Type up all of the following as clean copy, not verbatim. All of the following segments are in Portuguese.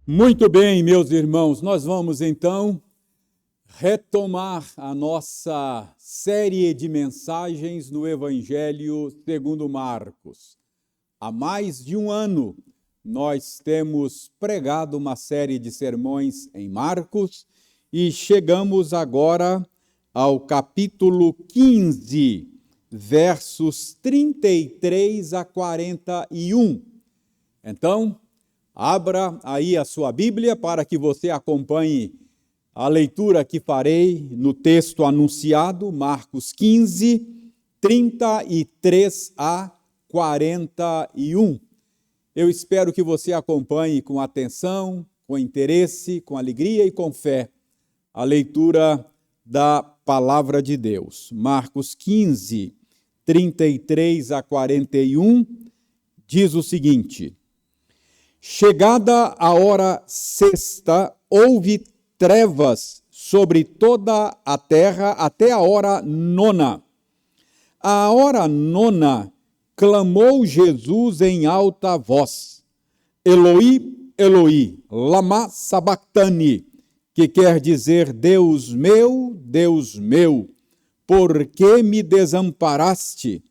Muito bem, meus irmãos, nós vamos então retomar a nossa série de mensagens no Evangelho segundo Marcos. Há mais de um ano nós temos pregado uma série de sermões em Marcos e chegamos agora ao capítulo 15, versos 33 a 41. Então, abra aí a sua Bíblia para que você acompanhe a leitura que farei no texto anunciado, Marcos 15, 33 a 41. Eu espero que você acompanhe com atenção, com interesse, com alegria e com fé a leitura da Palavra de Deus. Marcos 15, 33 a 41, diz o seguinte: Chegada a hora sexta, houve trevas sobre toda a terra até a hora nona. À hora nona, clamou Jesus em alta voz: Eloi, Eloi, lama sabactani, que quer dizer: Deus meu, por que me desamparaste?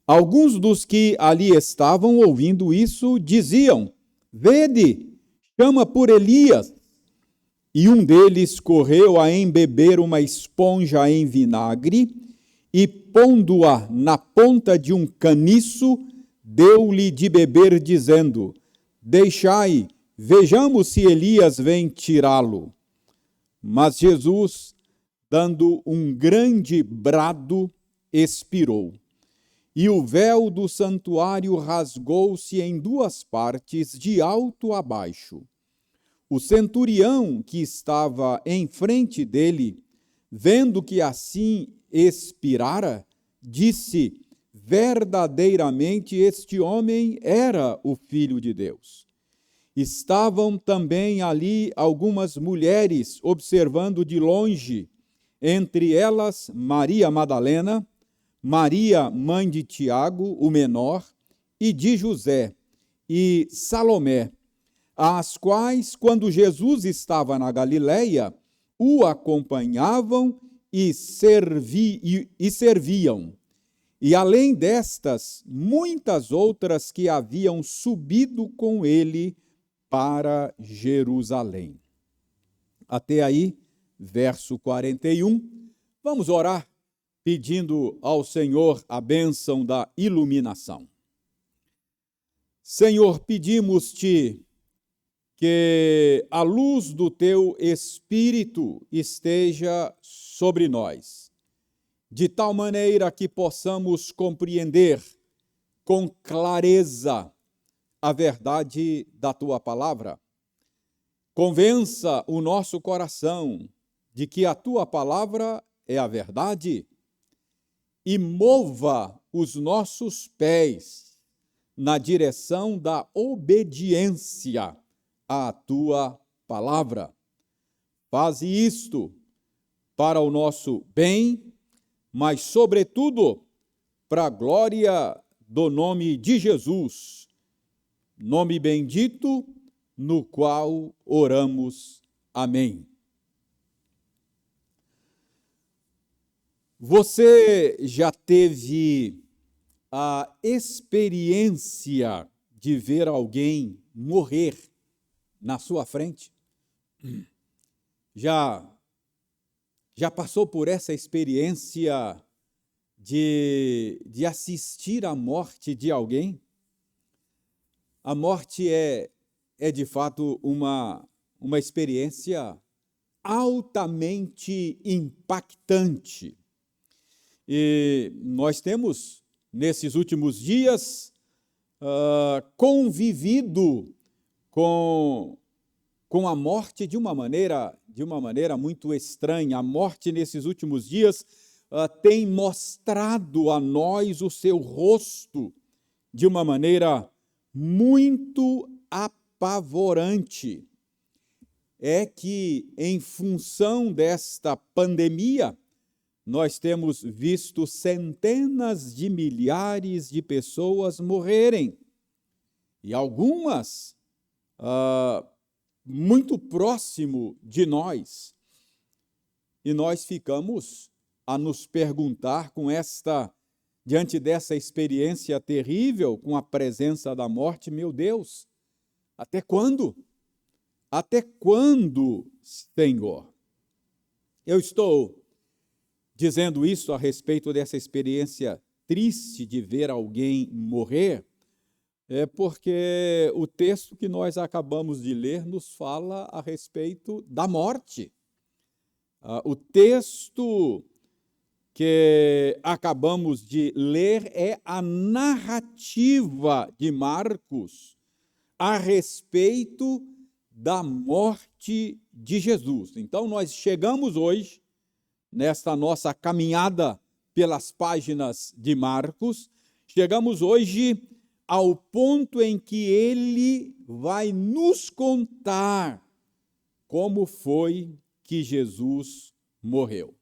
Alguns dos que ali estavam ouvindo isso diziam: Vede, chama por Elias. E um deles correu a embeber uma esponja em vinagre e, pondo-a na ponta de um caniço, deu-lhe de beber, dizendo: Deixai, vejamos se Elias vem tirá-lo. Mas Jesus, dando um grande brado, expirou. E o véu do santuário rasgou-se em duas partes, de alto a baixo. O centurião que estava em frente dele, vendo que assim expirara, disse: verdadeiramente este homem era o Filho de Deus. Estavam também ali algumas mulheres observando de longe, entre elas Maria Madalena, Maria, mãe de Tiago, o menor, e de José, e Salomé, as quais, quando Jesus estava na Galileia, o acompanhavam e serviam. E além destas, muitas outras que haviam subido com ele para Jerusalém. Até aí, verso 41. Vamos orar pedindo ao Senhor a bênção da iluminação. Senhor, pedimos-te que a luz do teu Espírito esteja sobre nós, de tal maneira que possamos compreender com clareza a verdade da tua palavra. Convença o nosso coração de que a tua palavra é a verdade e mova os nossos pés na direção da obediência à tua palavra. Faze isto para o nosso bem, mas, sobretudo, para a glória do nome de Jesus, nome bendito no qual oramos. Amém. Você já teve a experiência de ver alguém morrer na sua frente? Já passou por essa experiência de assistir à morte de alguém? A morte é de fato uma experiência altamente impactante. E nós temos, nesses últimos dias, convivido com a morte de uma maneira muito estranha. A morte, nesses últimos dias, tem mostrado a nós o seu rosto de uma maneira muito apavorante. É que, em função desta pandemia, nós temos visto centenas de milhares de pessoas morrerem. E algumas muito próximo de nós. E nós ficamos a nos perguntar diante dessa experiência terrível com a presença da morte, meu Deus, até quando? Até quando, Senhor? Eu estou dizendo isso a respeito dessa experiência triste de ver alguém morrer, porque o texto que nós acabamos de ler nos fala a respeito da morte. O texto que acabamos de ler é a narrativa de Marcos a respeito da morte de Jesus. Então, nós chegamos hoje, nesta nossa caminhada pelas páginas de Marcos, chegamos hoje ao ponto em que ele vai nos contar como foi que Jesus morreu.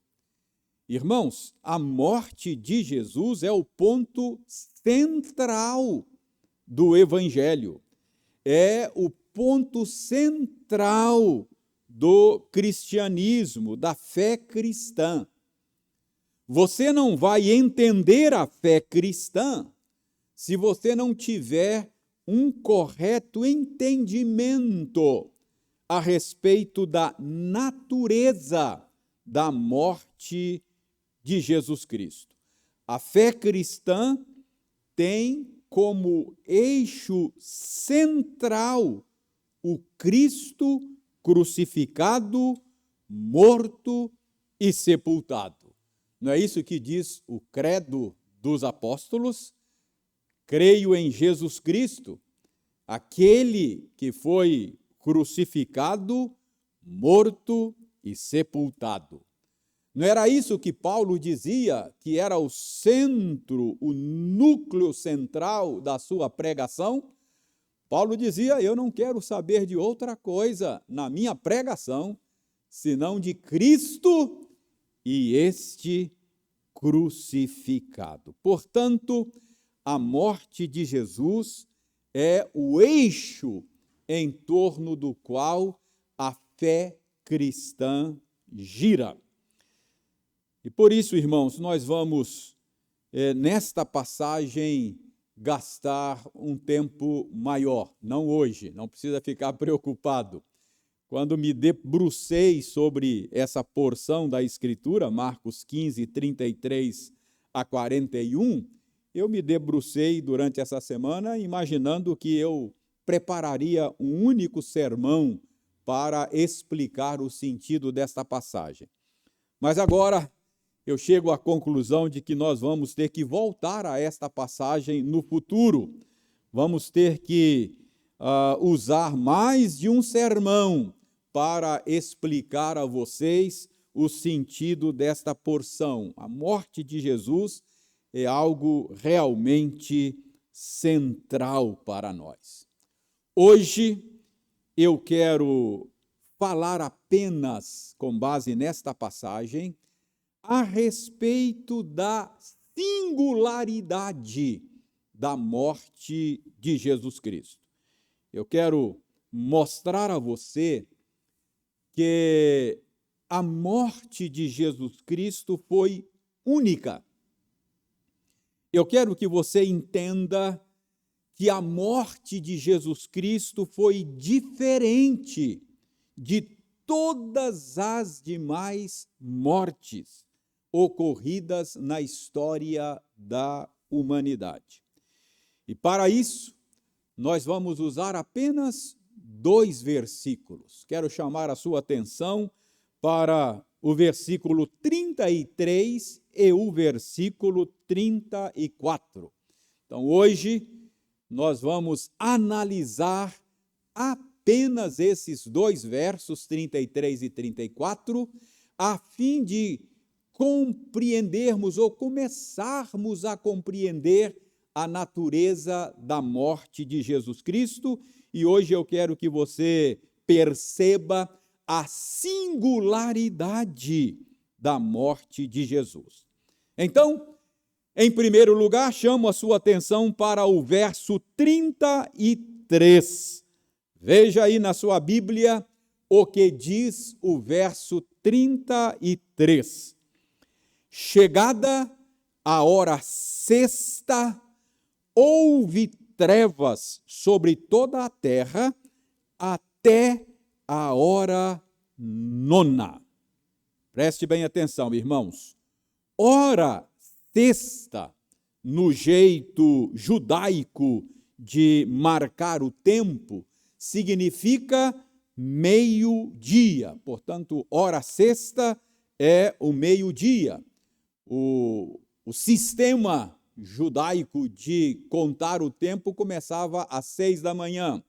Irmãos, a morte de Jesus é o ponto central do Evangelho, é o ponto central do cristianismo, da fé cristã. Você não vai entender a fé cristã se você não tiver um correto entendimento a respeito da natureza da morte de Jesus Cristo. A fé cristã tem como eixo central o Cristo crucificado, morto e sepultado. Não é isso que diz o credo dos apóstolos? Creio em Jesus Cristo, aquele que foi crucificado, morto e sepultado. Não era isso que Paulo dizia que era o centro, o núcleo central da sua pregação? Paulo dizia: eu não quero saber de outra coisa na minha pregação, senão de Cristo e este crucificado. Portanto, a morte de Jesus é o eixo em torno do qual a fé cristã gira. E por isso, irmãos, nós vamos, nesta passagem, gastar um tempo maior, não hoje, não precisa ficar preocupado. Quando me debrucei sobre essa porção da Escritura, Marcos 15, 33 a 41, eu me debrucei durante essa semana imaginando que eu prepararia um único sermão para explicar o sentido desta passagem. Mas agora eu chego à conclusão de que nós vamos ter que voltar a esta passagem no futuro. Vamos ter que usar mais de um sermão para explicar a vocês o sentido desta porção. A morte de Jesus é algo realmente central para nós. Hoje eu quero falar apenas, com base nesta passagem, a respeito da singularidade da morte de Jesus Cristo. Eu quero mostrar a você que a morte de Jesus Cristo foi única. Eu quero que você entenda que a morte de Jesus Cristo foi diferente de todas as demais mortes ocorridas na história da humanidade. E para isso, nós vamos usar apenas 2 versículos. Quero chamar a sua atenção para o versículo 33 e o versículo 34. Então, hoje, nós vamos analisar apenas esses 2 versos, 33 e 34, a fim de compreendermos ou começarmos a compreender a natureza da morte de Jesus Cristo. E hoje eu quero que você perceba a singularidade da morte de Jesus. Então, em primeiro lugar, chamo a sua atenção para o verso 33. Veja aí na sua Bíblia o que diz o verso 33. Chegada a hora sexta, houve trevas sobre toda a terra até a hora nona. Preste bem atenção, irmãos. Hora sexta, no jeito judaico de marcar o tempo, significa meio-dia. Portanto, hora sexta é o meio-dia. O sistema judaico de contar o tempo começava às 6 da manhã.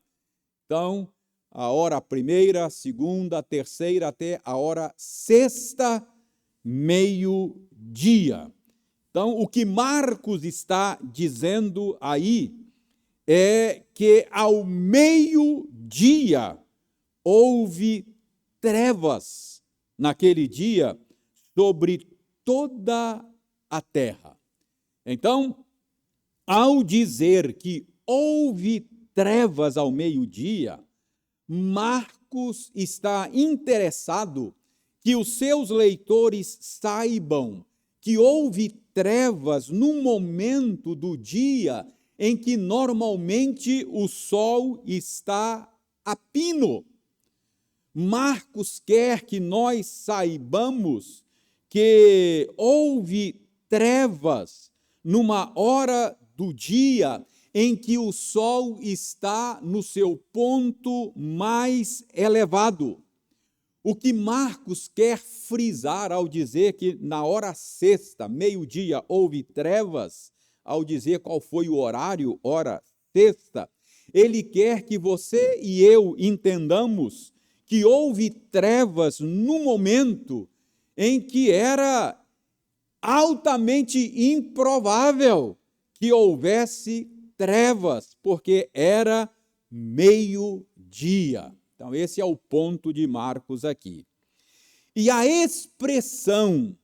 Então, a hora primeira, segunda, terceira, até a hora sexta, meio-dia. Então, o que Marcos está dizendo aí é que ao meio-dia houve trevas naquele dia sobre toda a terra. Então, ao dizer que houve trevas ao meio-dia, Marcos está interessado que os seus leitores saibam que houve trevas no momento do dia em que normalmente o sol está a pino. Marcos quer que nós saibamos que houve trevas numa hora do dia em que o sol está no seu ponto mais elevado. O que Marcos quer frisar ao dizer que na hora sexta, meio-dia, houve trevas, ao dizer qual foi o horário, hora sexta, ele quer que você e eu entendamos que houve trevas no momento em que era altamente improvável que houvesse trevas, porque era meio-dia. Então, esse é o ponto de Marcos aqui. E a expressão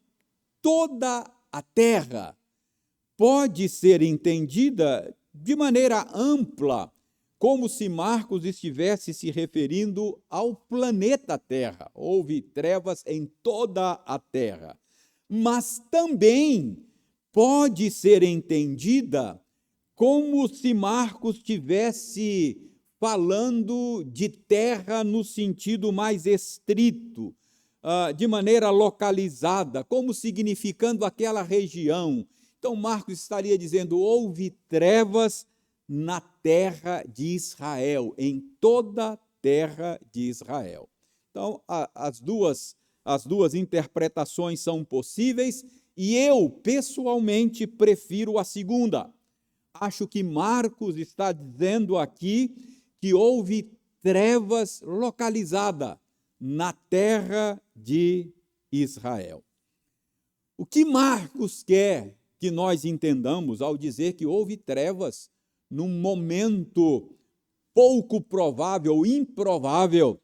toda a terra pode ser entendida de maneira ampla, como se Marcos estivesse se referindo ao planeta Terra. Houve trevas em toda a terra. Mas também pode ser entendida como se Marcos estivesse falando de terra no sentido mais estrito, de maneira localizada, como significando aquela região. Então, Marcos estaria dizendo, houve trevas na terra de Israel, em toda a terra de Israel. Então, as duas interpretações são possíveis e eu, pessoalmente, prefiro a segunda. Acho que Marcos está dizendo aqui que houve trevas localizadas na terra de Israel. O que Marcos quer que nós entendamos ao dizer que houve trevas num momento pouco provável, improvável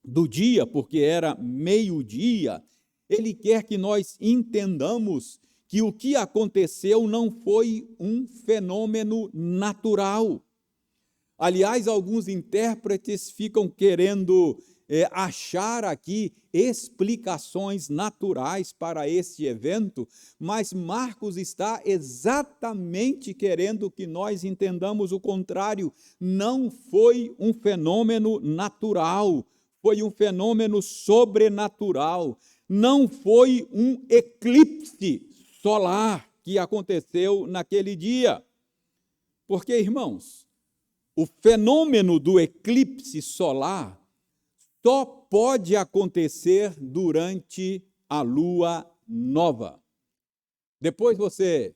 do dia, porque era meio-dia, ele quer que nós entendamos que o que aconteceu não foi um fenômeno natural. Aliás, alguns intérpretes ficam querendo achar aqui explicações naturais para este evento, mas Marcos está exatamente querendo que nós entendamos o contrário. Não foi um fenômeno natural, foi um fenômeno sobrenatural. Não foi um eclipse solar que aconteceu naquele dia. Porque, irmãos, o fenômeno do eclipse solar só pode acontecer durante a lua nova. Depois você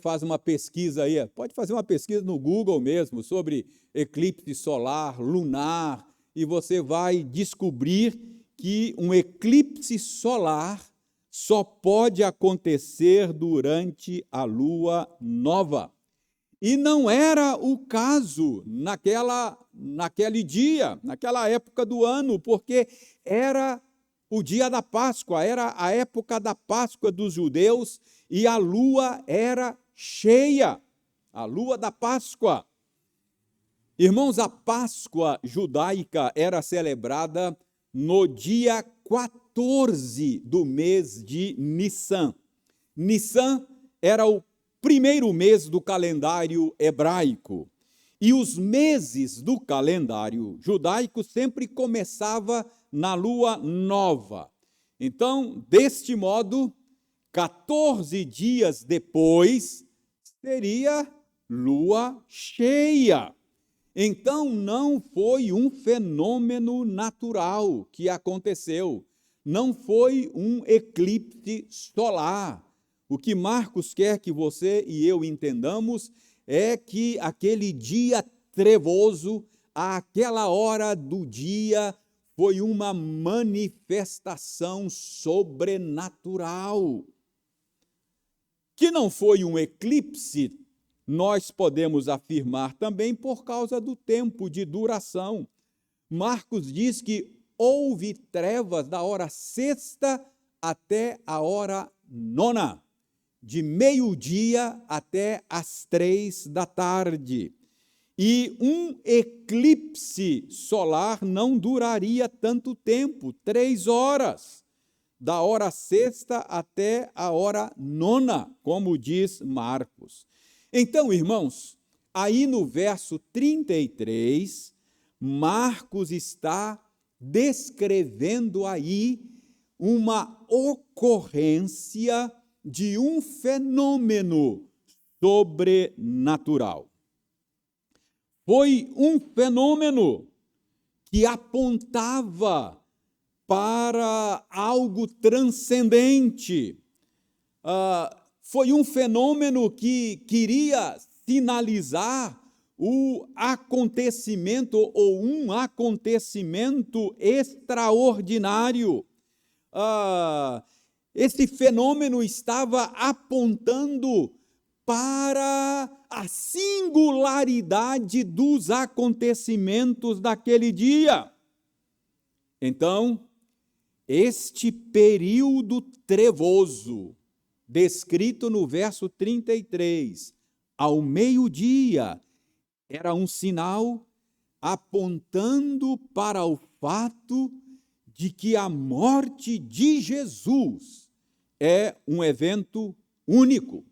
faz uma pesquisa aí, pode fazer uma pesquisa no Google mesmo sobre eclipse solar, lunar, e você vai descobrir que um eclipse solar só pode acontecer durante a lua nova. E não era o caso naquele dia, naquela época do ano, porque era o dia da Páscoa, era a época da Páscoa dos judeus e a lua era cheia, a lua da Páscoa. Irmãos, a Páscoa judaica era celebrada no dia 14 do mês de Nissan. Nissan era o primeiro mês do calendário hebraico. E os meses do calendário judaico sempre começava na lua nova. Então, deste modo, 14 dias depois, seria lua cheia. Então, não foi um fenômeno natural que aconteceu, não foi um eclipse solar. O que Marcos quer que você e eu entendamos é que aquele dia trevoso, aquela hora do dia, foi uma manifestação sobrenatural. Que não foi um eclipse, nós podemos afirmar também por causa do tempo de duração. Marcos diz que houve trevas da hora sexta até a hora nona, de meio-dia até as 3 da tarde. E um eclipse solar não duraria tanto tempo, 3 horas, da hora sexta até a hora nona, como diz Marcos. Então, irmãos, aí no verso 33, Marcos está descrevendo aí uma ocorrência de um fenômeno sobrenatural. Foi um fenômeno que apontava para algo transcendente. Foi um fenômeno que queria sinalizar o acontecimento ou um acontecimento extraordinário. Esse fenômeno estava apontando para a singularidade dos acontecimentos daquele dia. Então, este período trevoso, descrito no verso 33, ao meio-dia, era um sinal apontando para o fato de que a morte de Jesus é um evento único,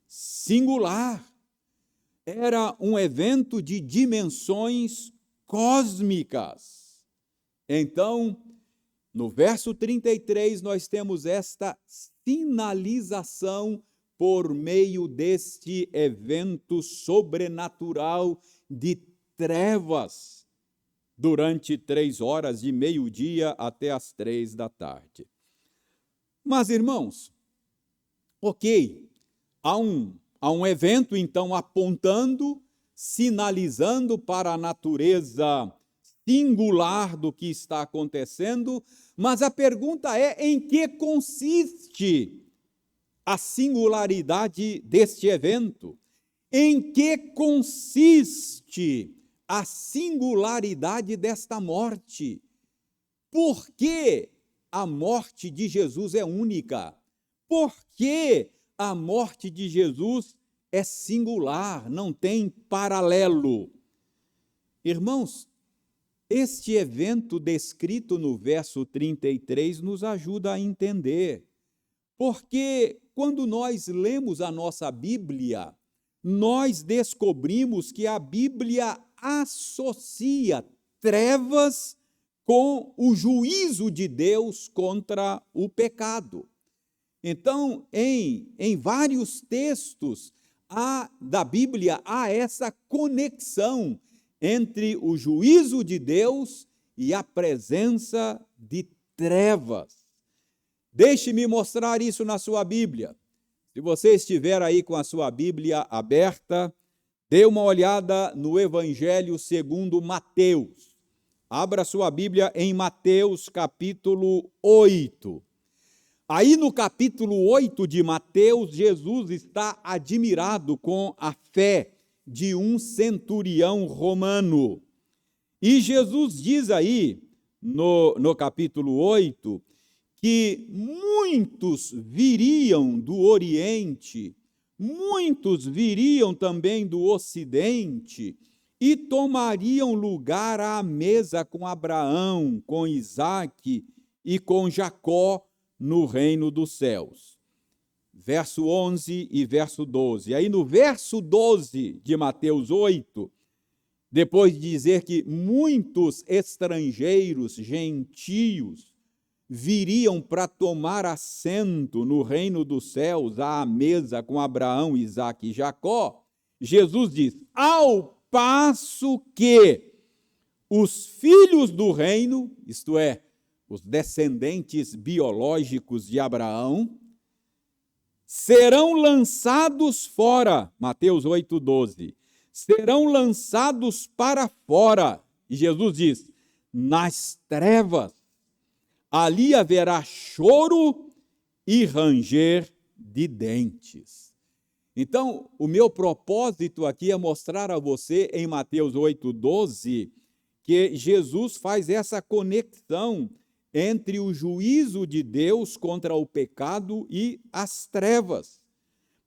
singular. Era um evento de dimensões cósmicas. Então, no verso 33, nós temos esta sinalização por meio deste evento sobrenatural de trevas durante 3 horas, de meio-dia até as 3 da tarde. Mas, irmãos, ok, há um evento, então, apontando, sinalizando para a natureza singular do que está acontecendo, mas a pergunta é: em que consiste a singularidade deste evento? Em que consiste a singularidade desta morte? Por que a morte de Jesus é única? Por que a morte de Jesus é singular, não tem paralelo? Irmãos, este evento descrito no verso 33 nos ajuda a entender, porque quando nós lemos a nossa Bíblia, nós descobrimos que a Bíblia associa trevas com o juízo de Deus contra o pecado. Então, em vários textos da Bíblia, há essa conexão entre o juízo de Deus e a presença de trevas. Deixe-me mostrar isso na sua Bíblia. Se você estiver aí com a sua Bíblia aberta, dê uma olhada no Evangelho segundo Mateus. Abra sua Bíblia em Mateus, capítulo 8. Aí no capítulo 8 de Mateus, Jesus está admirado com a fé de um centurião romano. E Jesus diz aí, no capítulo 8, que muitos viriam do Oriente, muitos viriam também do Ocidente, e tomariam lugar à mesa com Abraão, com Isaque e com Jacó no reino dos céus. Verso 11 e verso 12. Aí no verso 12 de Mateus 8, depois de dizer que muitos estrangeiros, gentios, viriam para tomar assento no reino dos céus, à mesa com Abraão, Isaque e Jacó, Jesus diz: ao passo que os filhos do reino, isto é, os descendentes biológicos de Abraão, serão lançados fora, Mateus 8,12, serão lançados para fora, e Jesus diz, nas trevas, ali haverá choro e ranger de dentes. Então, o meu propósito aqui é mostrar a você, em Mateus 8,12, que Jesus faz essa conexão entre o juízo de Deus contra o pecado e as trevas.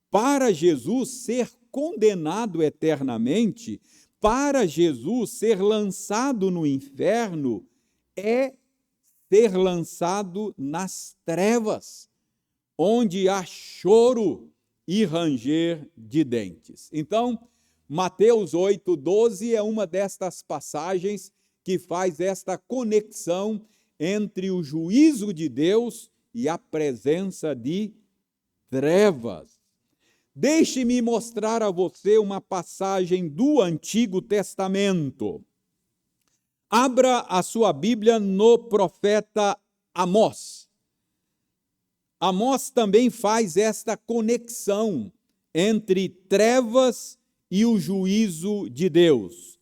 Para Jesus ser condenado eternamente, para Jesus ser lançado no inferno, é ser lançado nas trevas, onde há choro e ranger de dentes. Então, Mateus 8,12 é uma destas passagens que faz esta conexão entre o juízo de Deus e a presença de trevas. Deixe-me mostrar a você uma passagem do Antigo Testamento. Abra a sua Bíblia no profeta Amós. Amós também faz esta conexão entre trevas e o juízo de Deus.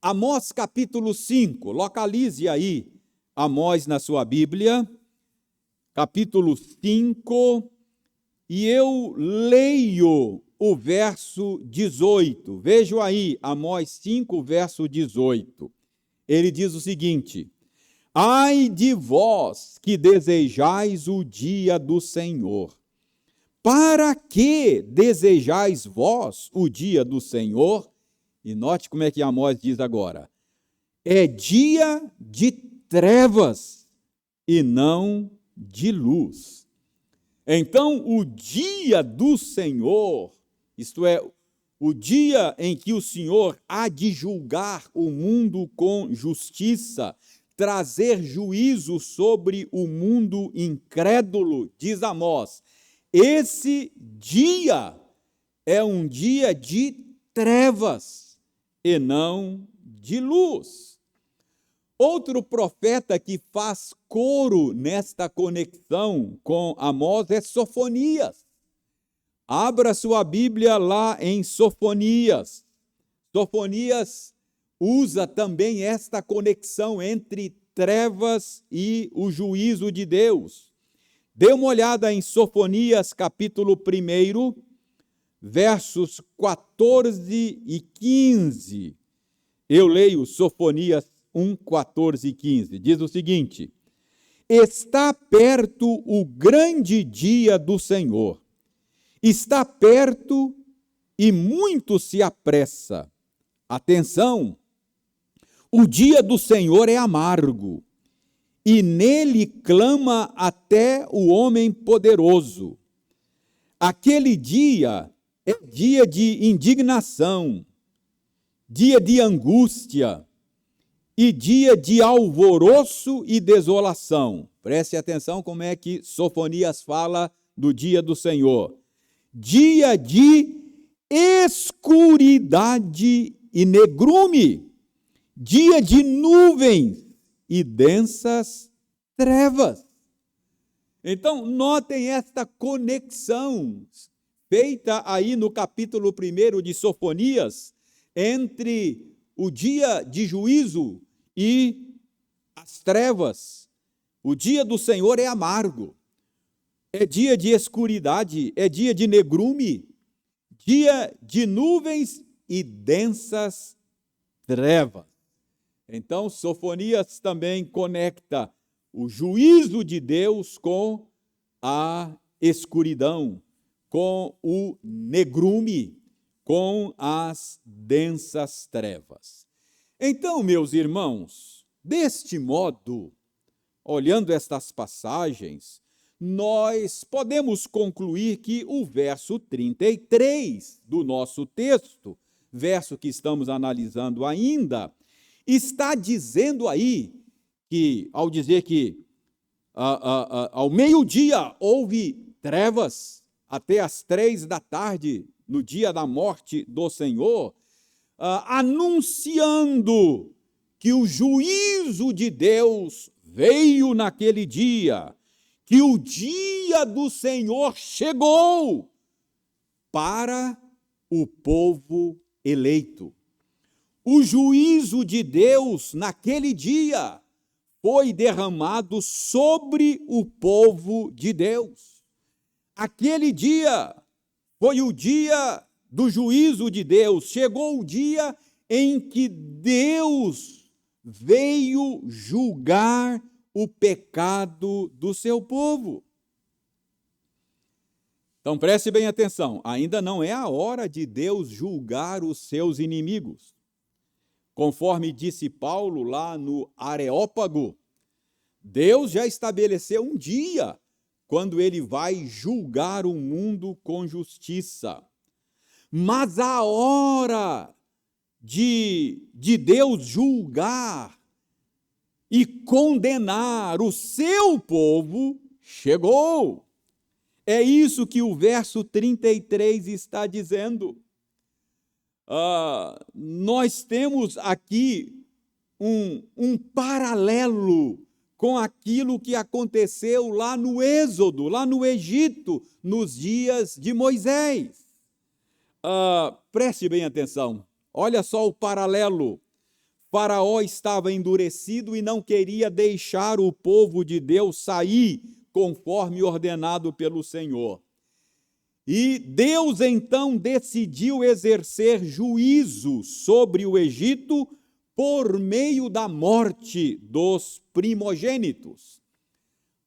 Amós capítulo 5, localize aí Amós na sua Bíblia, capítulo 5, e eu leio o verso 18. Veja aí, Amós 5, verso 18. Ele diz o seguinte: ai de vós que desejais o dia do Senhor. Para que desejais vós o dia do Senhor? E note como é que Amós diz agora. É dia de trevas e não de luz. Então, o dia do Senhor, isto é, o dia em que o Senhor há de julgar o mundo com justiça, trazer juízo sobre o mundo incrédulo, diz Amós, esse dia é um dia de trevas e não de luz. Outro profeta que faz coro nesta conexão com Amós é Sofonias. Abra sua Bíblia lá em Sofonias. Sofonias usa também esta conexão entre trevas e o juízo de Deus. Dê uma olhada em Sofonias, capítulo 1, versos 14 e 15. Eu leio Sofonias 1, 14 e 15. Diz o seguinte: está perto o grande dia do Senhor. Está perto e muito se apressa. Atenção! O dia do Senhor é amargo, e nele clama até o homem poderoso. Aquele dia é dia de indignação, dia de angústia e dia de alvoroço e desolação. Preste atenção como é que Sofonias fala do dia do Senhor. Dia de escuridade e negrume, dia de nuvens e densas trevas. Então, notem esta conexão feita aí no capítulo 1 de Sofonias entre o dia de juízo e as trevas. O dia do Senhor é amargo, é dia de escuridade, é dia de negrume, dia de nuvens e densas trevas. Então, Sofonias também conecta o juízo de Deus com a escuridão, com o negrume, com as densas trevas. Então, meus irmãos, deste modo, olhando estas passagens, nós podemos concluir que o verso 33 do nosso texto, verso que estamos analisando ainda, está dizendo aí que, ao dizer que ao meio-dia houve trevas até as 3 da tarde, no dia da morte do Senhor, anunciando que o juízo de Deus veio naquele dia, que o dia do Senhor chegou para o povo eleito. O juízo de Deus naquele dia foi derramado sobre o povo de Deus. Aquele dia foi o dia do juízo de Deus. Chegou o dia em que Deus veio julgar o pecado do seu povo. Então preste bem atenção, ainda não é a hora de Deus julgar os seus inimigos. Conforme disse Paulo lá no Areópago, Deus já estabeleceu um dia quando ele vai julgar o mundo com justiça. Mas a hora de Deus julgar e condenar o seu povo chegou. É isso que o verso 33 está dizendo. Nós temos aqui um paralelo com aquilo que aconteceu lá no Êxodo, lá no Egito, nos dias de Moisés. Preste bem atenção, olha só o paralelo. Faraó estava endurecido e não queria deixar o povo de Deus sair conforme ordenado pelo Senhor. E Deus então decidiu exercer juízo sobre o Egito por meio da morte dos primogênitos.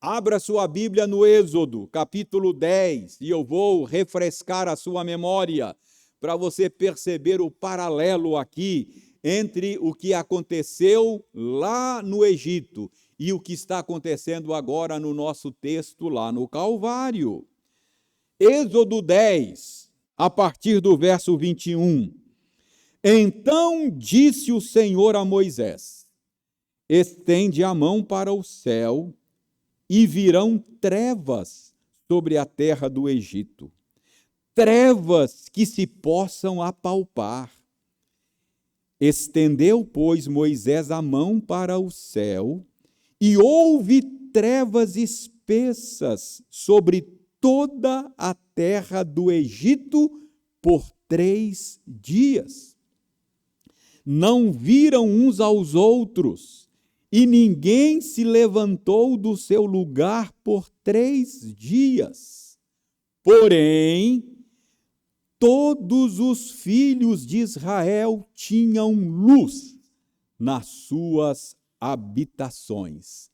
Abra sua Bíblia no Êxodo, capítulo 10, e eu vou refrescar a sua memória para você perceber o paralelo aqui entre o que aconteceu lá no Egito e o que está acontecendo agora no nosso texto lá no Calvário. Êxodo 10, a partir do verso 21. Então disse o Senhor a Moisés: estende a mão para o céu, e virão trevas sobre a terra do Egito, trevas que se possam apalpar. Estendeu, pois, Moisés a mão para o céu, e houve trevas espessas sobre toda a terra do Egito por 3 dias. Não viram uns aos outros, e ninguém se levantou do seu lugar por 3 dias. Porém, todos os filhos de Israel tinham luz nas suas habitações.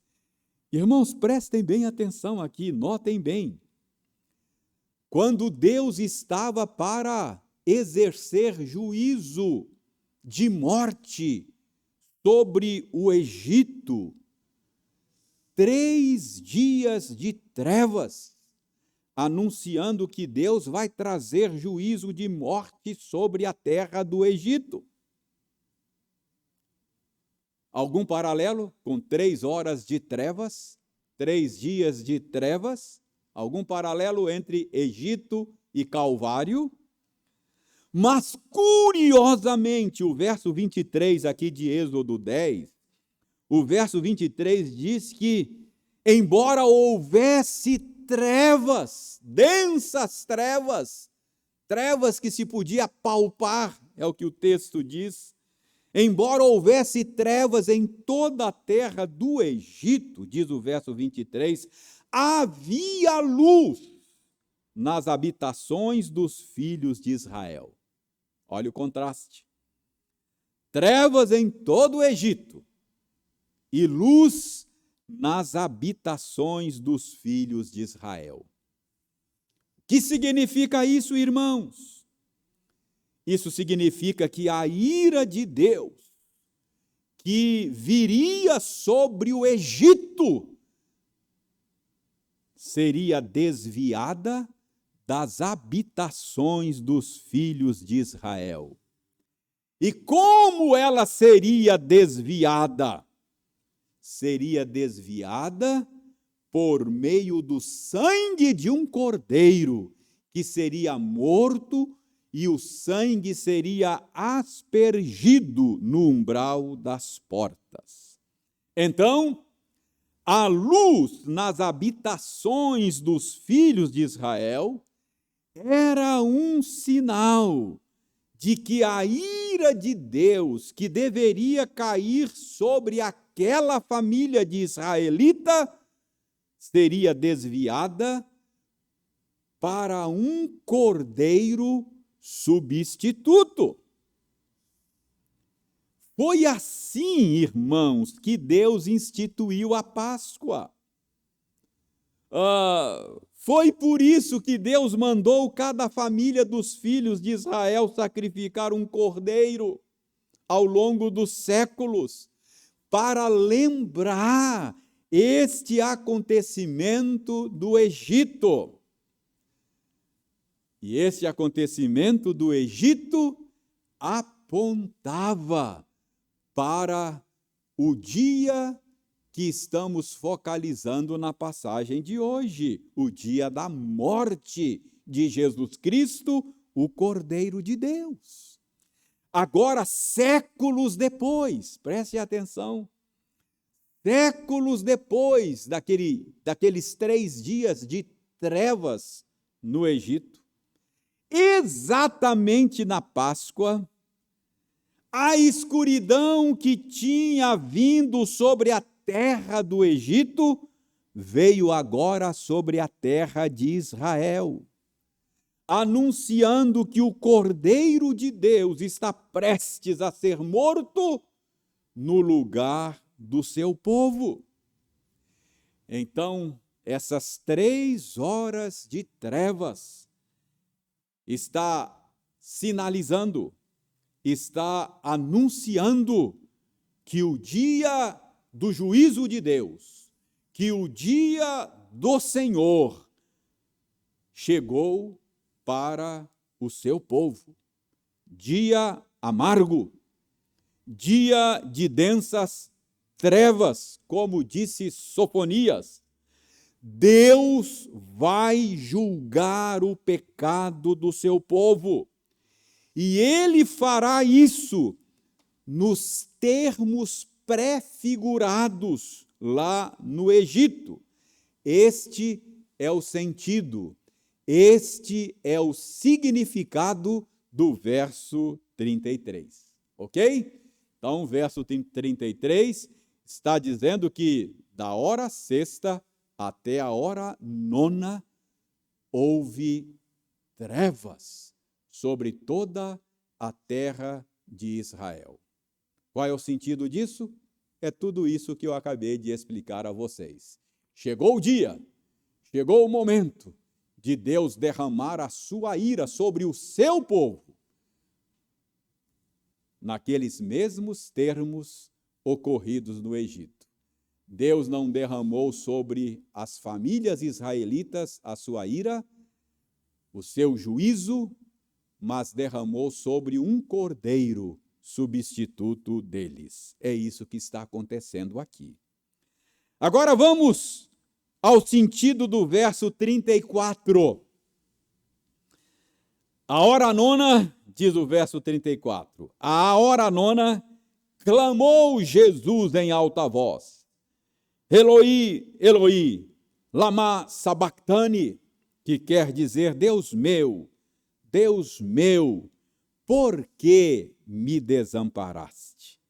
Irmãos, prestem bem atenção aqui, notem bem. Quando Deus estava para exercer juízo de morte sobre o Egito, 3 dias de trevas, anunciando que Deus vai trazer juízo de morte sobre a terra do Egito. Algum paralelo com 3 horas de trevas, 3 dias de trevas? Algum paralelo entre Egito e Calvário? Mas, curiosamente, o verso 23 aqui de Êxodo 10, o verso 23 diz que, embora houvesse trevas, densas trevas, trevas que se podia palpar, é o que o texto diz, embora houvesse trevas em toda a terra do Egito, diz o verso 23, havia luz nas habitações dos filhos de Israel. Olha o contraste. Trevas em todo o Egito e luz nas habitações dos filhos de Israel. O que significa isso, irmãos? Isso significa que a ira de Deus, que viria sobre o Egito, seria desviada das habitações dos filhos de Israel. E como ela seria desviada? Seria desviada por meio do sangue de um cordeiro, que seria morto, e o sangue seria aspergido no umbral das portas. Então, a luz nas habitações dos filhos de Israel era um sinal de que a ira de Deus, que deveria cair sobre aquela família de israelita, seria desviada para um cordeiro substituto. Foi assim, irmãos, que Deus instituiu a Páscoa. Foi por isso que Deus mandou cada família dos filhos de Israel sacrificar um cordeiro ao longo dos séculos, para lembrar este acontecimento do Egito. E este acontecimento do Egito apontava para o dia que estamos focalizando na passagem de hoje, o dia da morte de Jesus Cristo, o Cordeiro de Deus. Agora, séculos depois, preste atenção, séculos depois daqueles 3 dias de trevas no Egito, exatamente na Páscoa, a escuridão que tinha vindo sobre a terra do Egito veio agora sobre a terra de Israel, anunciando que o Cordeiro de Deus está prestes a ser morto no lugar do seu povo. Então, essas 3 horas de trevas está sinalizando, está anunciando que o dia do juízo de Deus, que o dia do Senhor chegou para o seu povo. Dia amargo, dia de densas trevas, como disse Sofonias. Deus vai julgar o pecado do seu povo. E ele fará isso nos termos prefigurados lá no Egito. Este é o sentido, este é o significado do verso 33, ok? Então, o verso 33 está dizendo que da hora 6ª até a hora 9ª houve trevas sobre toda a terra de Israel. Qual é o sentido disso? É tudo isso que eu acabei de explicar a vocês. Chegou o dia, chegou o momento de Deus derramar a sua ira sobre o seu povo, naqueles mesmos termos ocorridos no Egito. Deus não derramou sobre as famílias israelitas a sua ira, o seu juízo, mas derramou sobre um cordeiro substituto deles. É isso que está acontecendo aqui. Agora vamos ao sentido do verso 34. A hora 9ª, diz o verso 34, a hora 9ª clamou Jesus em alta voz: Eloi, Eloi, lama sabactani, que quer dizer: Deus meu, por que me desamparaste?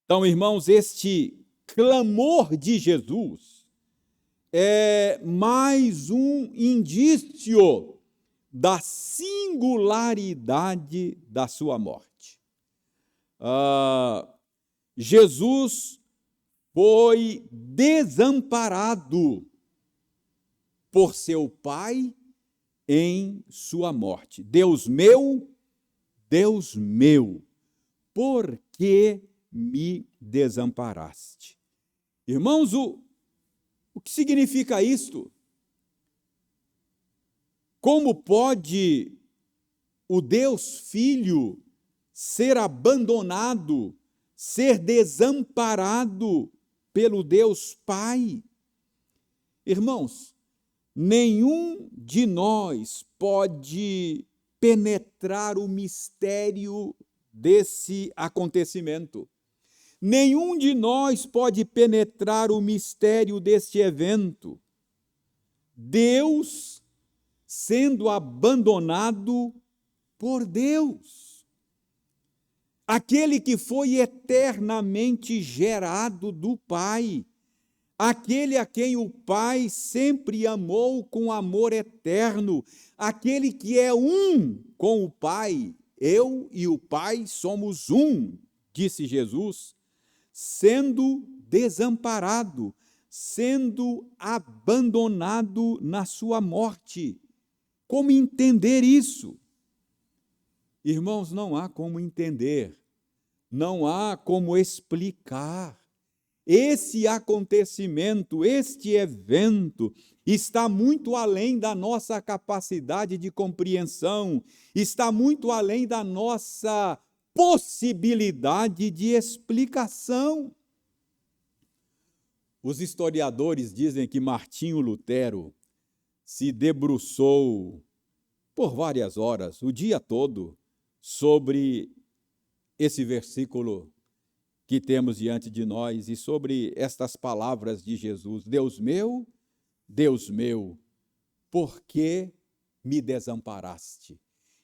Então, irmãos, este clamor de Jesus é mais um indício da singularidade da sua morte. Jesus foi desamparado por seu Pai em sua morte. Deus meu, Deus meu, por que me desamparaste? Irmãos, o que significa isto? Como pode o Deus Filho ser abandonado, ser desamparado pelo Deus Pai? Irmãos, nenhum de nós pode penetrar o mistério desse acontecimento. Nenhum de nós pode penetrar o mistério deste evento. Deus sendo abandonado por Deus. Aquele que foi eternamente gerado do Pai. Aquele a quem o Pai sempre amou com amor eterno. Aquele que é um com o Pai. Eu e o Pai somos um, disse Jesus, sendo desamparado, sendo abandonado na sua morte. Como entender isso? Irmãos, não há como entender, não há como explicar. Esse acontecimento, este evento, está muito além da nossa capacidade de compreensão, está muito além da nossa possibilidade de explicação. Os historiadores dizem que Martinho Lutero se debruçou por várias horas, o dia todo, sobre esse versículo que temos diante de nós e sobre estas palavras de Jesus: Deus meu, por que me desamparaste?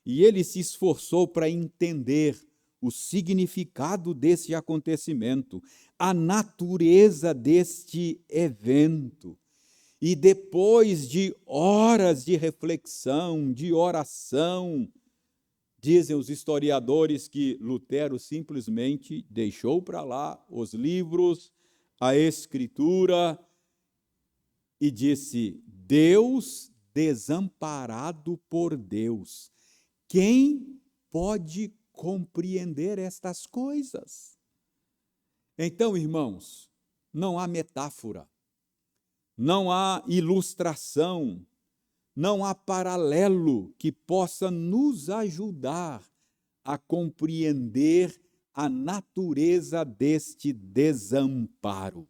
E ele se esforçou para entender o significado desse acontecimento, a natureza deste evento. E depois de horas de reflexão, de oração, dizem os historiadores que Lutero simplesmente deixou para lá os livros, a Escritura, e disse: Deus desamparado por Deus. Quem pode compreender estas coisas? Então, irmãos, não há metáfora, não há ilustração, não há paralelo que possa nos ajudar a compreender a natureza deste desamparo.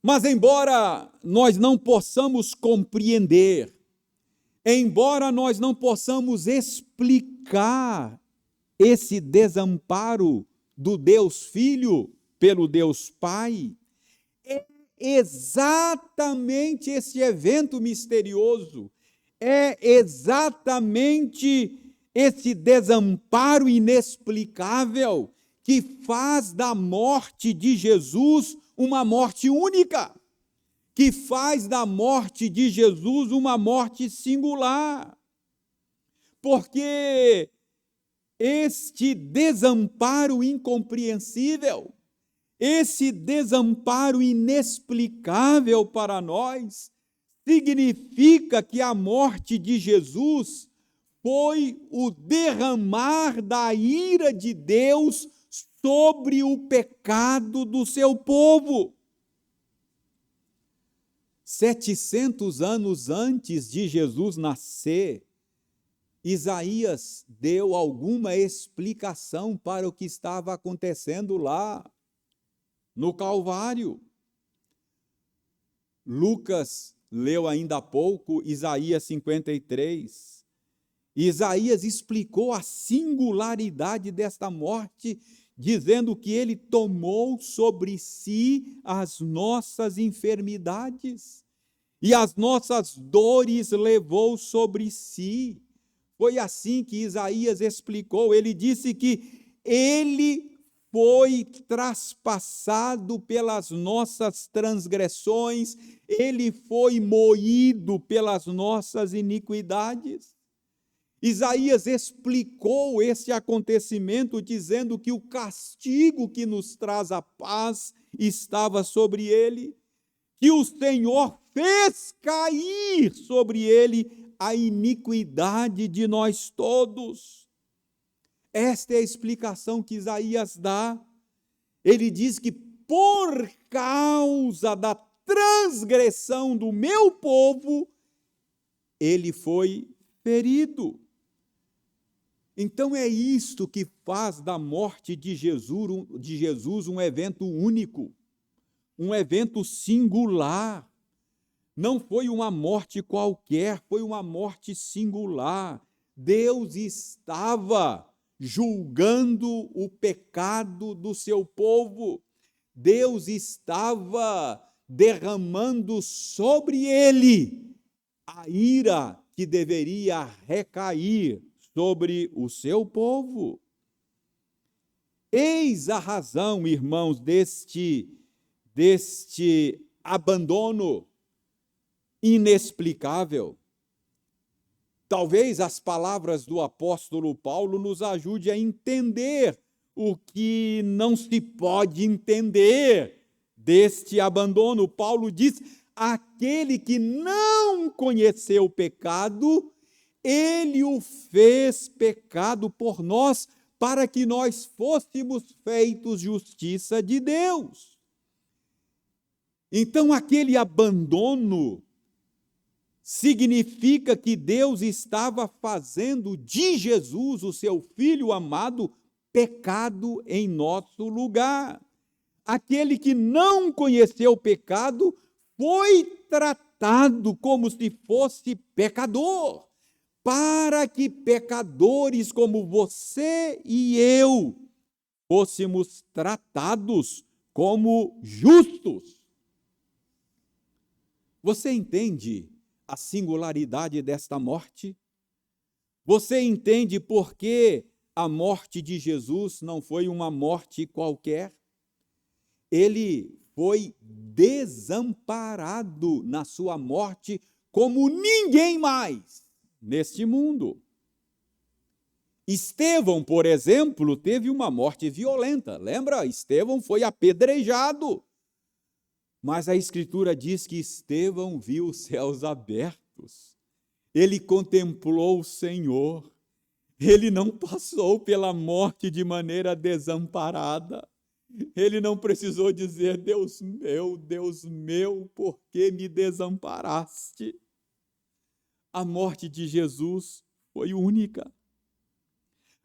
Mas, embora nós não possamos compreender, embora nós não possamos explicar esse desamparo do Deus Filho pelo Deus Pai, é exatamente esse evento misterioso, é exatamente esse desamparo inexplicável que faz da morte de Jesus uma morte única, que faz da morte de Jesus uma morte singular. Porque este desamparo incompreensível, esse desamparo inexplicável para nós, significa que a morte de Jesus foi o derramar da ira de Deus sobre o pecado do seu povo. 700 anos antes de Jesus nascer, Isaías deu alguma explicação para o que estava acontecendo lá no Calvário. Lucas leu ainda há pouco Isaías 53. Isaías explicou a singularidade desta morte, dizendo que ele tomou sobre si as nossas enfermidades e as nossas dores levou sobre si. Foi assim que Isaías explicou. Ele disse que ele foi traspassado pelas nossas transgressões, ele foi moído pelas nossas iniquidades. Isaías explicou esse acontecimento dizendo que o castigo que nos traz a paz estava sobre ele, que o Senhor fez cair sobre ele a iniquidade de nós todos. Esta é a explicação que Isaías dá. Ele diz que por causa da transgressão do meu povo, ele foi ferido. Então é isto que faz da morte de Jesus um evento único, um evento singular. Não foi uma morte qualquer, foi uma morte singular. Deus estava julgando o pecado do seu povo. Deus estava derramando sobre ele a ira que deveria recair sobre o seu povo. Eis a razão, irmãos, deste abandono inexplicável. Talvez as palavras do apóstolo Paulo nos ajudem a entender o que não se pode entender deste abandono. Paulo diz: aquele que não conheceu o pecado, ele o fez pecado por nós, para que nós fôssemos feitos justiça de Deus. Então, aquele abandono significa que Deus estava fazendo de Jesus, o seu Filho amado, pecado em nosso lugar. Aquele que não conheceu o pecado foi tratado como se fosse pecador, para que pecadores como você e eu fôssemos tratados como justos. Você entende a singularidade desta morte? Você entende por que a morte de Jesus não foi uma morte qualquer? Ele foi desamparado na sua morte como ninguém mais neste mundo. Estevão, por exemplo, teve uma morte violenta. Lembra? Estevão foi apedrejado. Mas a Escritura diz que Estevão viu os céus abertos. Ele contemplou o Senhor. Ele não passou pela morte de maneira desamparada. Ele não precisou dizer: Deus meu, por que me desamparaste? A morte de Jesus foi única.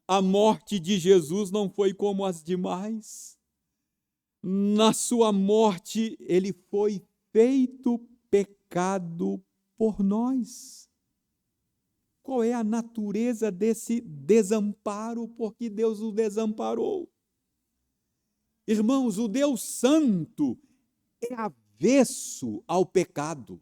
A morte de Jesus não foi como as demais. Na sua morte, ele foi feito pecado por nós. Qual é a natureza desse desamparo? Porque Deus o desamparou. Irmãos, o Deus Santo é avesso ao pecado.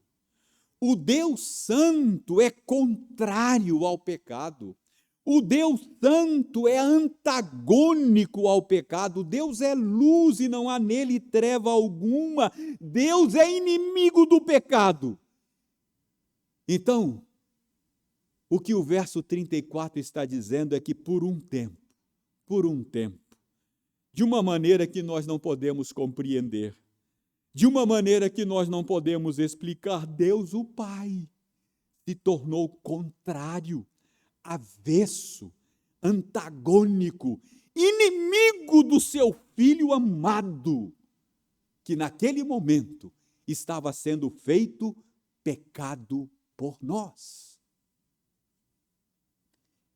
O Deus Santo é contrário ao pecado. O Deus Santo é antagônico ao pecado. Deus é luz e não há nele treva alguma. Deus é inimigo do pecado. Então, o que o verso 34 está dizendo é que por um tempo, de uma maneira que nós não podemos compreender, de uma maneira que nós não podemos explicar, Deus, o Pai, se tornou contrário, avesso, antagônico, inimigo do seu Filho amado, que naquele momento estava sendo feito pecado por nós.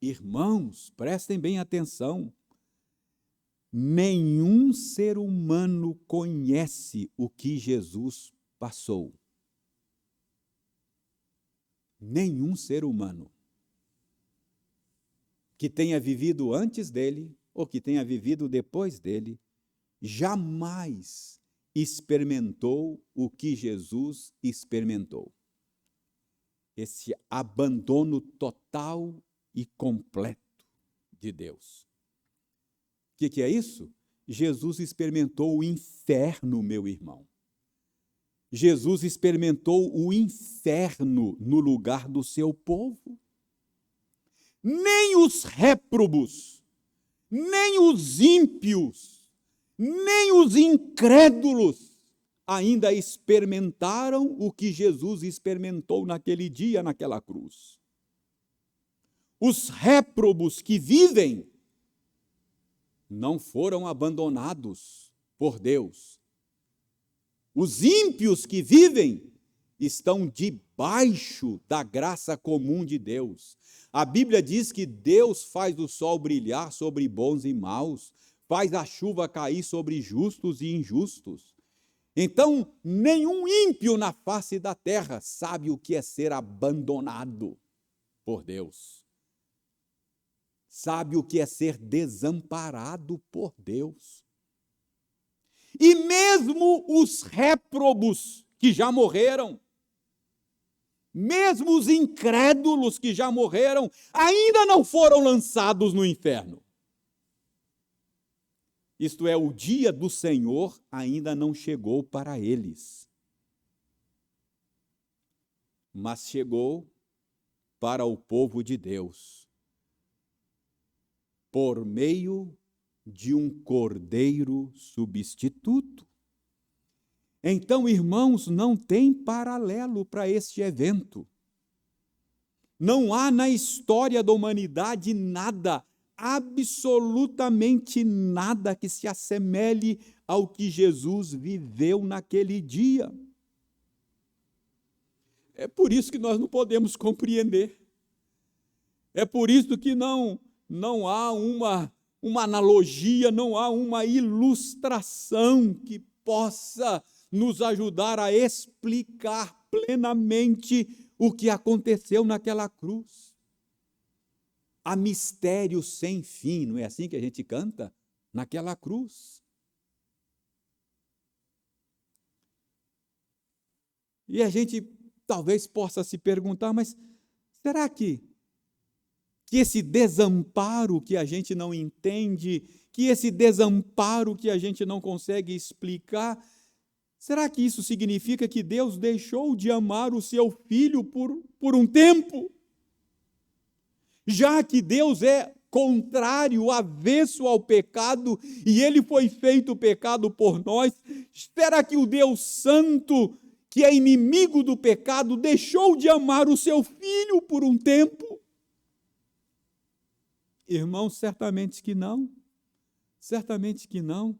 Irmãos, prestem bem atenção. Nenhum ser humano conhece o que Jesus passou. Nenhum ser humano que tenha vivido antes dele ou que tenha vivido depois dele, jamais experimentou o que Jesus experimentou. Esse abandono total e completo de Deus. O que é isso? Jesus experimentou o inferno, meu irmão. Jesus experimentou o inferno no lugar do seu povo. Nem os réprobos, nem os ímpios, nem os incrédulos ainda experimentaram o que Jesus experimentou naquele dia, naquela cruz. Os réprobos que vivem não foram abandonados por Deus. Os ímpios que vivem estão debaixo da graça comum de Deus. A Bíblia diz que Deus faz o sol brilhar sobre bons e maus, faz a chuva cair sobre justos e injustos. Então, nenhum ímpio na face da terra sabe o que é ser abandonado por Deus. Sabe o que é ser desamparado por Deus. E mesmo os réprobos que já morreram, mesmo os incrédulos que já morreram, ainda não foram lançados no inferno. Isto é, o dia do Senhor ainda não chegou para eles. Mas chegou para o povo de Deus, por meio de um cordeiro substituto. Então, irmãos, não tem paralelo para este evento. Não há na história da humanidade nada, absolutamente nada que se assemelhe ao que Jesus viveu naquele dia. É por isso que nós não podemos compreender. É por isso que não há uma analogia, não há uma ilustração que possa nos ajudar a explicar plenamente o que aconteceu naquela cruz. Há mistério sem fim, não é assim que a gente canta? Naquela cruz. E a gente talvez possa se perguntar, mas será que esse desamparo que a gente não entende, que esse desamparo que a gente não consegue explicar, será que isso significa que Deus deixou de amar o seu filho por um tempo? Já que Deus é contrário, avesso ao pecado, e ele foi feito pecado por nós, será que o Deus Santo, que é inimigo do pecado, deixou de amar o seu filho por um tempo? Irmãos, certamente que não. Certamente que não.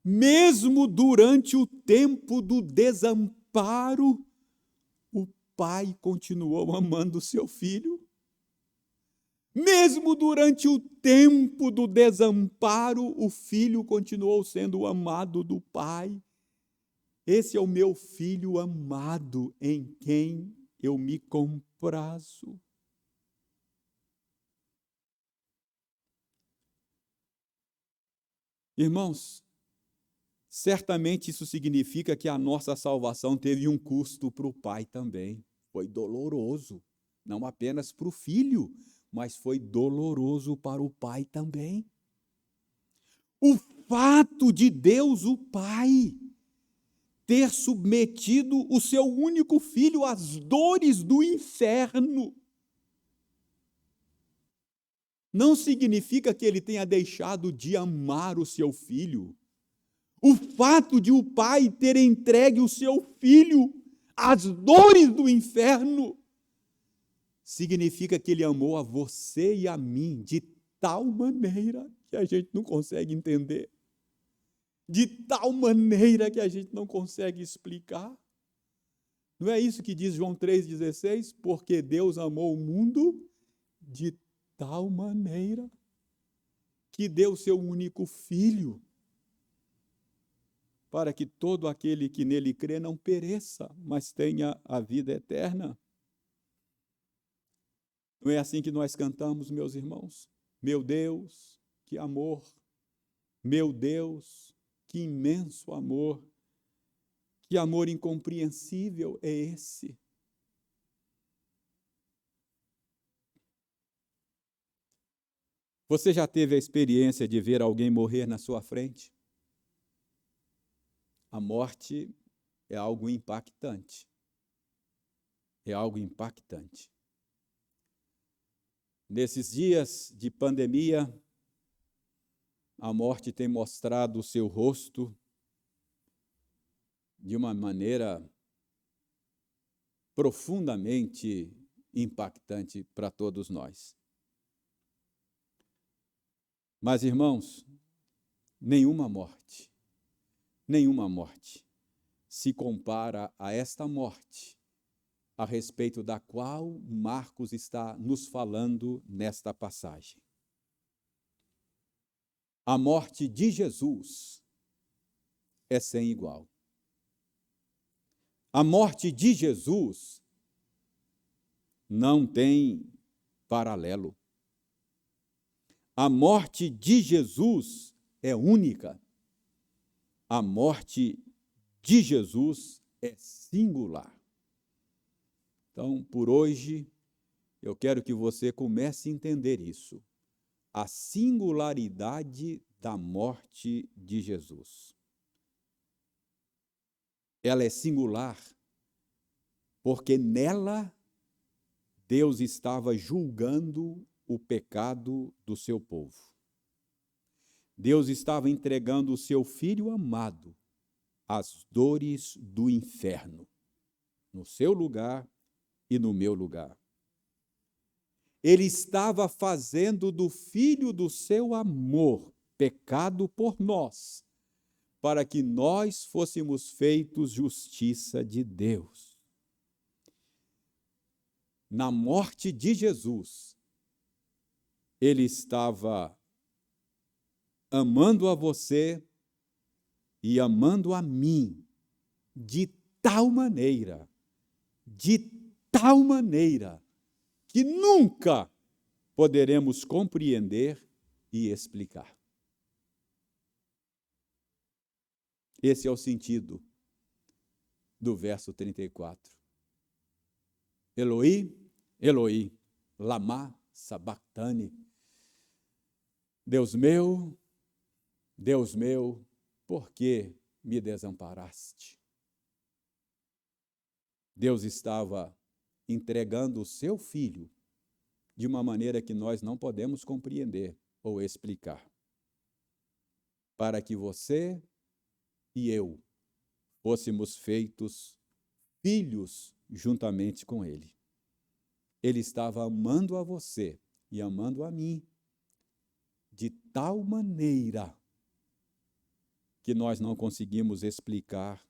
Mesmo durante o tempo do desamparo, o pai continuou amando o seu filho. Mesmo durante o tempo do desamparo, o filho continuou sendo amado do pai. Esse é o meu filho amado, em quem eu me comprazo. Irmãos, certamente isso significa que a nossa salvação teve um custo para o pai também. Foi doloroso, não apenas para o filho, mas foi doloroso para o pai também. O fato de Deus, o Pai, ter submetido o seu único filho às dores do inferno, não significa que ele tenha deixado de amar o seu filho. O fato de o pai ter entregue o seu filho às dores do inferno significa que ele amou a você e a mim de tal maneira que a gente não consegue entender, de tal maneira que a gente não consegue explicar. Não é isso que diz João 3,16? Porque Deus amou o mundo de tal maneira que deu seu único filho, para que todo aquele que nele crê não pereça, mas tenha a vida eterna. Não é assim que nós cantamos, meus irmãos? Meu Deus, que amor! Meu Deus, que imenso amor! Que amor incompreensível é esse? Você já teve a experiência de ver alguém morrer na sua frente? A morte é algo impactante. É algo impactante. Nesses dias de pandemia, a morte tem mostrado o seu rosto de uma maneira profundamente impactante para todos nós. Mas, irmãos, nenhuma morte se compara a esta morte, a respeito da qual Marcos está nos falando nesta passagem. A morte de Jesus é sem igual. A morte de Jesus não tem paralelo. A morte de Jesus é única. A morte de Jesus é singular. Então, por hoje, eu quero que você comece a entender isso. A singularidade da morte de Jesus. Ela é singular porque nela Deus estava julgando o pecado do seu povo. Deus estava entregando o seu Filho amado às dores do inferno, no seu lugar e no meu lugar. Ele estava fazendo do Filho do seu amor pecado por nós, para que nós fôssemos feitos justiça de Deus. Na morte de Jesus, ele estava amando a você e amando a mim de tal maneira que nunca poderemos compreender e explicar. Esse é o sentido do verso 34. Eloi, Eloi, lama sabachthani. Deus meu, por que me desamparaste? Deus estava entregando o seu Filho de uma maneira que nós não podemos compreender ou explicar, para que você e eu fôssemos feitos filhos juntamente com Ele. Ele estava amando a você e amando a mim de tal maneira que nós não conseguimos explicar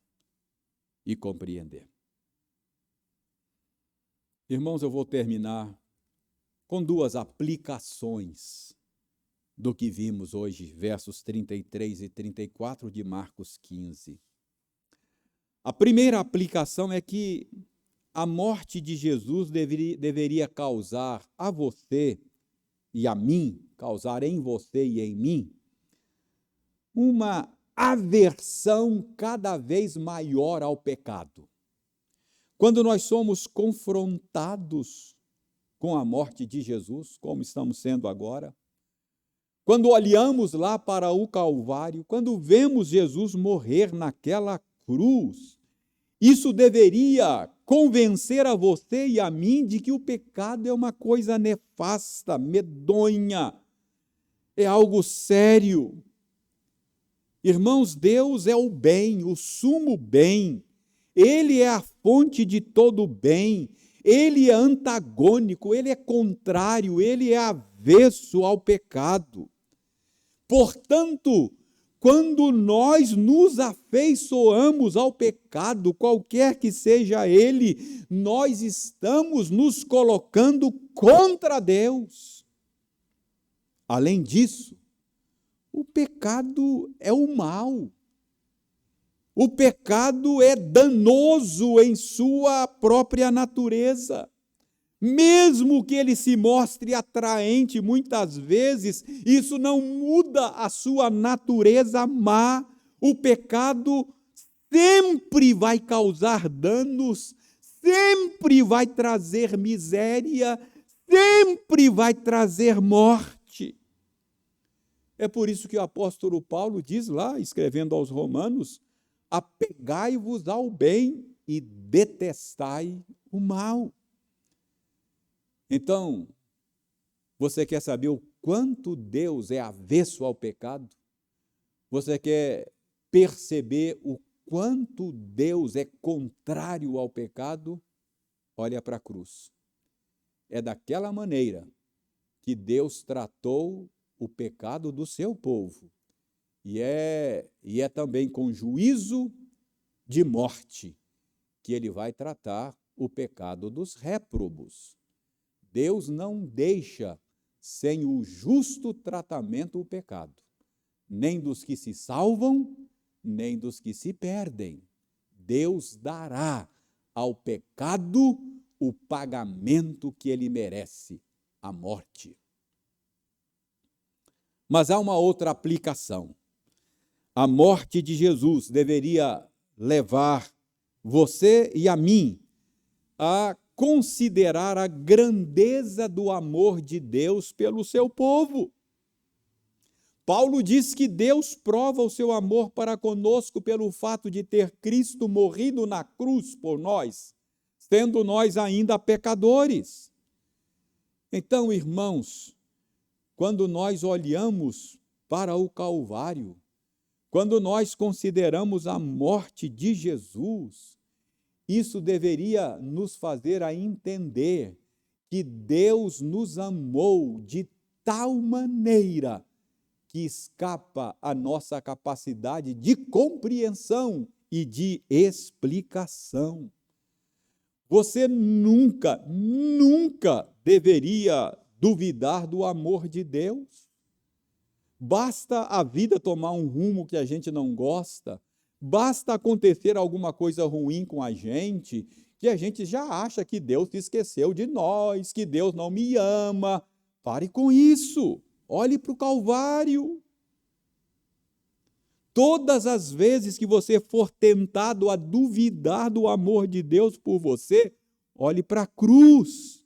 e compreender. Irmãos, eu vou terminar com duas aplicações do que vimos hoje, versos 33 e 34 de Marcos 15. A primeira aplicação é que a morte de Jesus deveria causar a você e a mim, causar em você e em mim, uma aversão cada vez maior ao pecado. Quando nós somos confrontados com a morte de Jesus, como estamos sendo agora, quando olhamos lá para o Calvário, quando vemos Jesus morrer naquela cruz, isso deveria convencer a você e a mim de que o pecado é uma coisa nefasta, medonha, é algo sério. Irmãos, Deus é o bem, o sumo bem. Ele é a fonte de todo o bem. Ele é antagônico, ele é contrário, ele é avesso ao pecado. Portanto, quando nós nos afeiçoamos ao pecado, qualquer que seja ele, nós estamos nos colocando contra Deus. Além disso, o pecado é o mal. O pecado é danoso em sua própria natureza. Mesmo que ele se mostre atraente muitas vezes, isso não muda a sua natureza má. O pecado sempre vai causar danos, sempre vai trazer miséria, sempre vai trazer morte. É por isso que o apóstolo Paulo diz lá, escrevendo aos Romanos, apegai-vos ao bem e detestai o mal. Então, você quer saber o quanto Deus é avesso ao pecado? Você quer perceber o quanto Deus é contrário ao pecado? Olha para a cruz. é daquela maneira que Deus tratou o pecado do seu povo. E é também com juízo de morte que ele vai tratar o pecado dos réprobos. Deus não deixa sem o justo tratamento o pecado, nem dos que se salvam, nem dos que se perdem. Deus dará ao pecado o pagamento que ele merece, a morte. Mas há uma outra aplicação. A morte de Jesus deveria levar você e a mim a considerar a grandeza do amor de Deus pelo seu povo. Paulo diz que Deus prova o seu amor para conosco pelo fato de ter Cristo morrido na cruz por nós, sendo nós ainda pecadores. Então, irmãos, quando nós olhamos para o Calvário, quando nós consideramos a morte de Jesus, isso deveria nos fazer a entender que Deus nos amou de tal maneira que escapa a nossa capacidade de compreensão e de explicação. Você nunca deveria duvidar do amor de Deus. Basta a vida tomar um rumo que a gente não gosta, basta acontecer alguma coisa ruim com a gente, que a gente já acha que Deus se esqueceu de nós, que Deus não me ama. Pare com isso. Olhe para o Calvário. Todas as vezes que você for tentado a duvidar do amor de Deus por você, olhe para a cruz.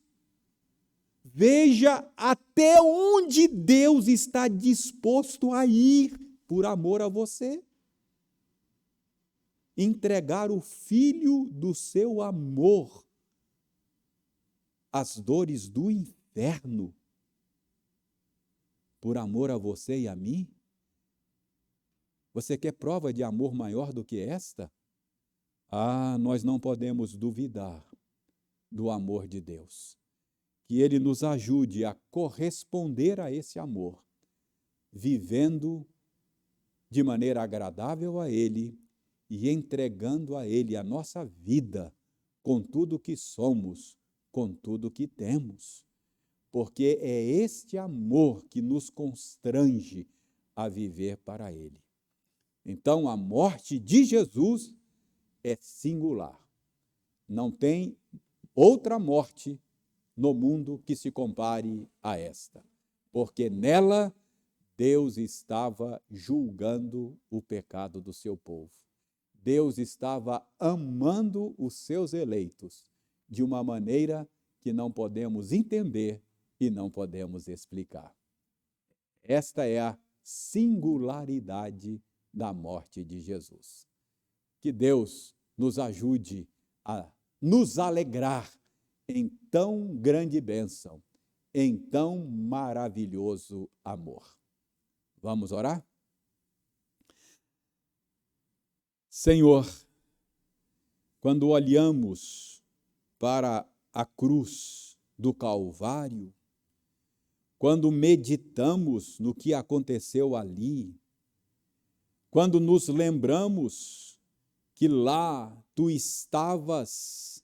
Veja até onde Deus está disposto a ir por amor a você. Entregar o Filho do seu amor às dores do inferno por amor a você e a mim? Você quer prova de amor maior do que esta? Nós não podemos duvidar do amor de Deus. Que Ele nos ajude a corresponder a esse amor, vivendo de maneira agradável a Ele e entregando a Ele a nossa vida com tudo que somos, com tudo que temos. Porque é este amor que nos constrange a viver para Ele. Então, a morte de Jesus é singular. Não tem outra morte no mundo que se compare a esta, porque nela Deus estava julgando o pecado do seu povo. Deus estava amando os seus eleitos de uma maneira que não podemos entender e não podemos explicar. Esta é a singularidade da morte de Jesus. Que Deus nos ajude a nos alegrar em tão grande bênção, em tão maravilhoso amor. Vamos orar? Senhor, quando olhamos para a cruz do Calvário, quando meditamos no que aconteceu ali, quando nos lembramos que lá tu estavas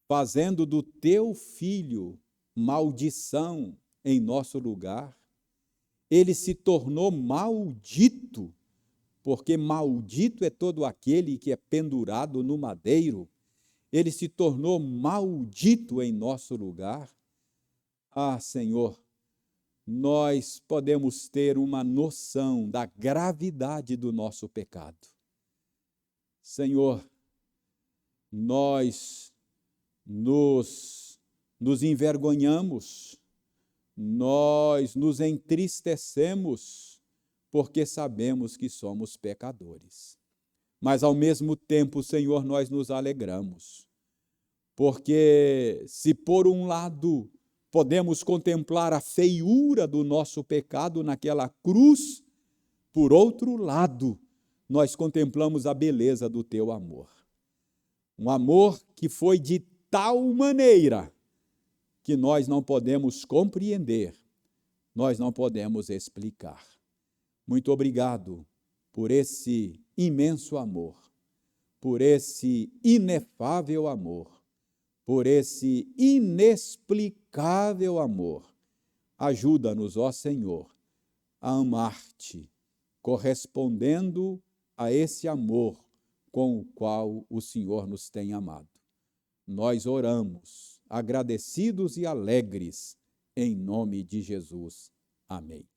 fazendo do teu filho maldição em nosso lugar, ele se tornou maldito, porque maldito é todo aquele que é pendurado no madeiro. Ele se tornou maldito em nosso lugar. Senhor, nós podemos ter uma noção da gravidade do nosso pecado. Senhor, nós nos envergonhamos, nós nos entristecemos, porque sabemos que somos pecadores. Mas, ao mesmo tempo, Senhor, nós nos alegramos, porque se por um lado podemos contemplar a feiura do nosso pecado naquela cruz, por outro lado, nós contemplamos a beleza do teu amor. Um amor que foi de tal maneira que nós não podemos compreender, nós não podemos explicar. Muito obrigado por esse imenso amor, por esse inefável amor, por esse inexplicável amor. Ajuda-nos, ó Senhor, a amar-te, correspondendo a esse amor com o qual o Senhor nos tem amado. Nós oramos, agradecidos e alegres, em nome de Jesus. Amém.